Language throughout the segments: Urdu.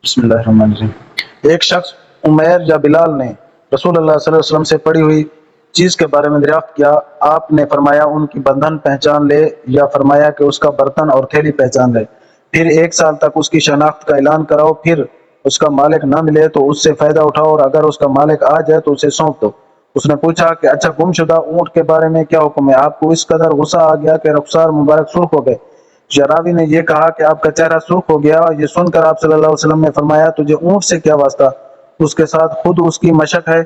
بسم اللہ الرحمن الرحیم۔ ایک شخص عمیر یا بلال نے رسول اللہ صلی اللہ علیہ وسلم سے پڑی ہوئی چیز کے بارے میں دریافت کیا۔ آپ نے فرمایا ان کی بندھن پہچان لے، یا فرمایا کہ اس کا برتن اور تھیلی پہچان لے، پھر 1 سال تک اس کی شناخت کا اعلان کراؤ، پھر اس کا مالک نہ ملے تو اس سے فائدہ اٹھاؤ، اور اگر اس کا مالک آ جائے تو اسے سونپ دو۔ اس نے پوچھا کہ اچھا گم شدہ اونٹ کے بارے میں کیا حکم ہے؟ آپ کو اس قدر غصہ آ گیا کہ رخسار مبارک سرخ ہو گئے۔ شرابی نے یہ کہا کہ آپ کا چہرہ سرخ ہو گیا۔ یہ سن کر آپ صلی اللہ علیہ وسلم نے فرمایا تجھے اونٹ سے کیا واسطہ؟ اس کے ساتھ خود اس کی مشق ہے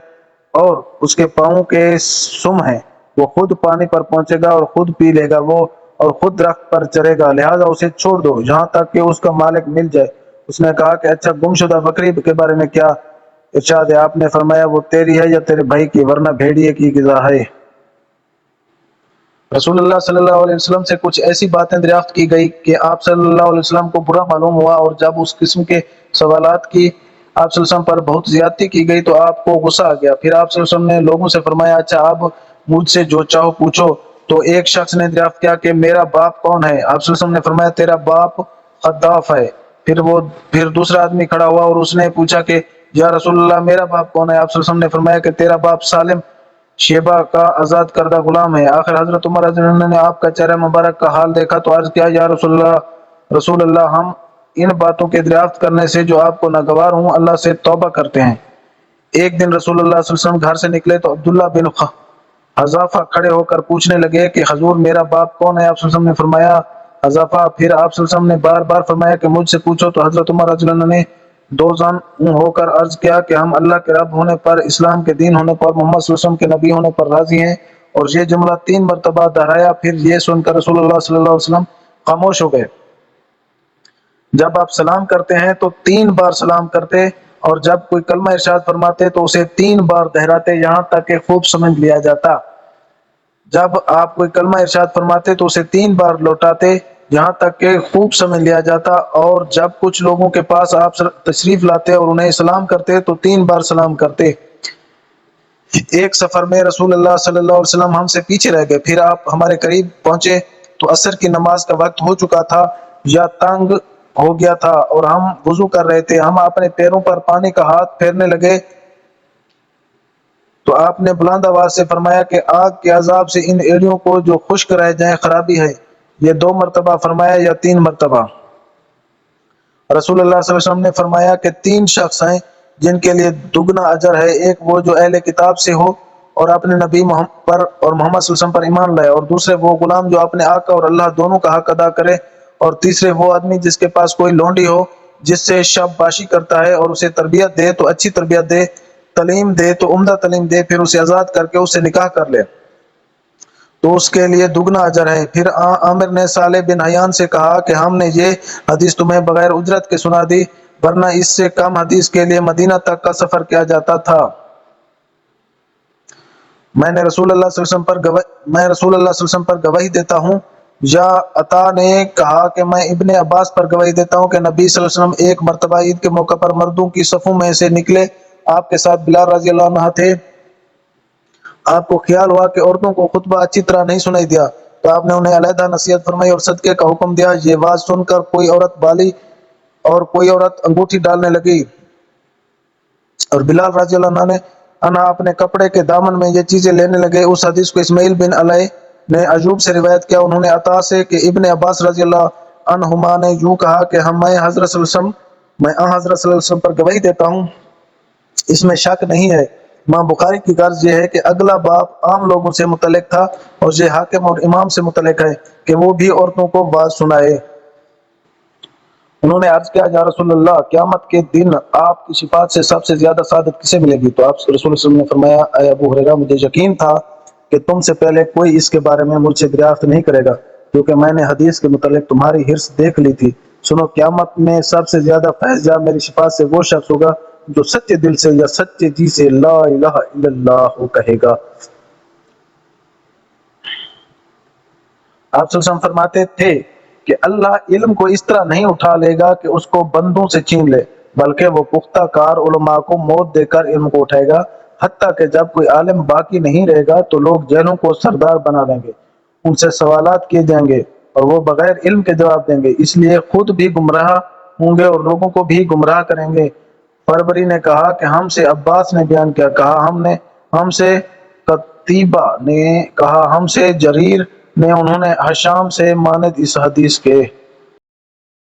اور اس کے پاؤں کے سم ہیں، وہ خود پانی پر پہنچے گا اور خود پی لے گا، وہ اور خود درخت پر چرے گا، لہذا اسے چھوڑ دو یہاں تک کہ اس کا مالک مل جائے۔ اس نے کہا کہ اچھا گم شدہ بکری کے بارے میں کیا ارشاد ہے؟ آپ نے فرمایا وہ تیری ہے یا تیرے بھائی کی، ورنہ بھیڑیے کی غذا ہے۔ رسول اللہ صلی اللہ علیہ وسلم سے کچھ ایسی باتیں دریافت کی گئی کہ آپ صلی اللہ علیہ وسلم کو برا معلوم ہوا، اور جب اس قسم کے سوالات کی آپ صلی اللہ علیہ وسلم پر بہت زیادتی کی گئی تو آپ کو غصہ آ گیا۔ پھر آپ صلی اللہ علیہ وسلم نے لوگوں سے فرمایا اچھا آپ مجھ سے جو چاہو پوچھو۔ تو ایک شخص نے دریافت کیا کہ میرا باپ کون ہے؟ آپ صلی اللہ علیہ وسلم نے فرمایا تیرا باپ خداف ہے۔ پھر دوسرا آدمی کھڑا ہوا اور اس نے پوچھا کہ یا رسول اللہ میرا باپ کون ہے؟ آپ صلی اللہ علیہ وسلم نے فرمایا کہ تیرا باپ سالم شیبہ کا آزاد کردہ غلام ہے۔ آخر حضرت عمر رضی اللہ عنہ نے آپ کا چہرہ مبارک کا حال دیکھا تو عرض کیا یا رسول اللہ ہم ان باتوں کے دریافت کرنے سے جو آپ کو ناگوار ہوں اللہ سے توبہ کرتے ہیں۔ ایک دن رسول اللہ صلی اللہ علیہ وسلم گھر سے نکلے تو عبداللہ بن حذافہ کھڑے ہو کر پوچھنے لگے کہ حضور میرا باپ کون ہے؟ آپ صلی اللہ علیہ وسلم نے فرمایا حذافہ۔ پھر آپ صلی اللہ علیہ وسلم نے بار بار فرمایا کہ مجھ سے پوچھو تو حضرت عمر رضی اللہ عنہ نے دو زن ہو کر عرض کیا کہ ہم اللہ کے رب ہونے پر، اسلام کے دین ہونے پر، محمد صلی اللہ علیہ وسلم کے نبی ہونے پر راضی ہیں، اور یہ جملہ 3 مرتبہ دہرایا۔ پھر یہ سن کر رسول اللہ صلی اللہ علیہ وسلم خاموش ہو گئے۔ جب آپ سلام کرتے ہیں تو 3 بار سلام کرتے، اور جب کوئی کلمہ ارشاد فرماتے تو اسے 3 بار دہراتے یہاں تک کہ خوب سمجھ لیا جاتا۔ جب آپ کوئی کلمہ ارشاد فرماتے تو اسے 3 بار لوٹاتے یہاں تک کہ خوب سمجھ لیا جاتا، اور جب کچھ لوگوں کے پاس آپ تشریف لاتے اور انہیں سلام کرتے تو 3 بار سلام کرتے۔ ایک سفر میں رسول اللہ صلی اللہ علیہ وسلم ہم سے پیچھے رہ گئے، پھر آپ ہمارے قریب پہنچے تو عصر کی نماز کا وقت ہو چکا تھا یا تنگ ہو گیا تھا، اور ہم وضو کر رہے تھے۔ ہم اپنے پیروں پر پانی کا ہاتھ پھیرنے لگے تو آپ نے بلند آواز سے فرمایا کہ آگ کے عذاب سے ان ایڑیوں کو جو خشک رہ جائیں خرابی ہے۔ یہ 2 مرتبہ فرمایا یا 3 مرتبہ؟ رسول اللہ صلی اللہ علیہ وسلم نے فرمایا کہ 3 شخص ہیں جن کے لیے دگنا اجر ہے، ایک وہ جو اہل کتاب سے ہو اور اپنے نبی محمد پر اور محمد صلی اللہ علیہ وسلم پر ایمان لائے، اور دوسرے وہ غلام جو اپنے آقا اور اللہ دونوں کا حق ادا کرے، اور تیسرے وہ آدمی جس کے پاس کوئی لونڈی ہو جس سے شب باشی کرتا ہے، اور اسے تربیت دے تو اچھی تربیت دے، تعلیم دے تو عمدہ تعلیم دے، پھر اسے آزاد کر کے اس سے نکاح کر لے تو اس کے لیے دگنا اجر ہے۔ پھر عامر نے صالح بن حیان سے کہا کہ ہم نے یہ حدیث تمہیں بغیر اجرت کے سنا دی، ورنہ اس سے کم حدیث کے لیے مدینہ تک کا سفر کیا جاتا تھا۔ میں رسول اللہ صلی اللہ علیہ وسلم پر گواہی دیتا ہوں، یا عطا نے کہا کہ میں ابن عباس پر گواہی دیتا ہوں کہ نبی صلی اللہ علیہ وسلم ایک مرتبہ عید کے موقع پر مردوں کی صفوں میں سے نکلے، آپ کے ساتھ بلال رضی اللہ عنہ تھے۔ آپ کو خیال ہوا کہ عورتوں کو خطبہ اچھی طرح نہیں سنائی دیا تو آپ نے انہیں علیحدہ نصیحت فرمائی اور صدقے کا حکم دیا۔ یہ بات سن کر کوئی عورت بالی اور کوئی عورت انگوٹھی ڈالنے لگی، اور بلال رضی اللہ عنہ اپنے کپڑے کے دامن میں یہ چیزیں لینے لگے۔ اس حدیث کو اسماعیل بن علیہ نے ایوب سے روایت کیا، انہوں نے عطا سے کہ ابن عباس رضی اللہ عنہما نے یوں کہا کہ میں حضرت صلی اللہ علیہ وسلم پر گواہی دیتا ہوں، اس میں شک نہیں ہے۔ امام بخاری کی غرض یہ ہے کہ اگلا باب عام لوگوں سے متعلق تھا، اور یہ حاکم اور امام سے متعلق ہے کہ وہ بھی عورتوں کو بات سنائے۔ انہوں نے عرض کیا یا رسول اللہ قیامت کے دن آپ کی شفاعت سے سب سے زیادہ سعادت کسے ملے گی؟ تو آپ رسول اللہ صلی اللہ علیہ وسلم نے فرمایا اے ابو ہریرہ مجھے یقین تھا کہ تم سے پہلے کوئی اس کے بارے میں مجھ سے دریافت نہیں کرے گا، کیونکہ میں نے حدیث کے متعلق تمہاری حرص دیکھ لی تھی۔ سنو قیامت میں سب سے زیادہ فیض یاب میری شفاعت سے وہ شخص ہوگا جو سچے دل سے یا سچے جی سے لا الہ الا اللہ کہے گا۔ آپ صلی اللہ علیہ وسلم فرماتے تھے کہ اللہ علم کو اس طرح نہیں اٹھا لے گا کہ اس کو بندوں سے چھین لے، بلکہ وہ پختہ کار علماء کو موت دے کر علم کو اٹھائے گا، حتیٰ کہ جب کوئی عالم باقی نہیں رہے گا تو لوگ جہلوں کو سردار بنا دیں گے، ان سے سوالات کیے جائیں گے اور وہ بغیر علم کے جواب دیں گے، اس لیے خود بھی گمراہ ہوں گے اور لوگوں کو بھی گمراہ کریں گے۔ فربری نے کہا کہ ہم سے عباس نے بیان کیا، کہا ہم سے قتیبہ نے، کہا ہم سے جریر نے، انہوں نے حشام سے مانند اس حدیث کے۔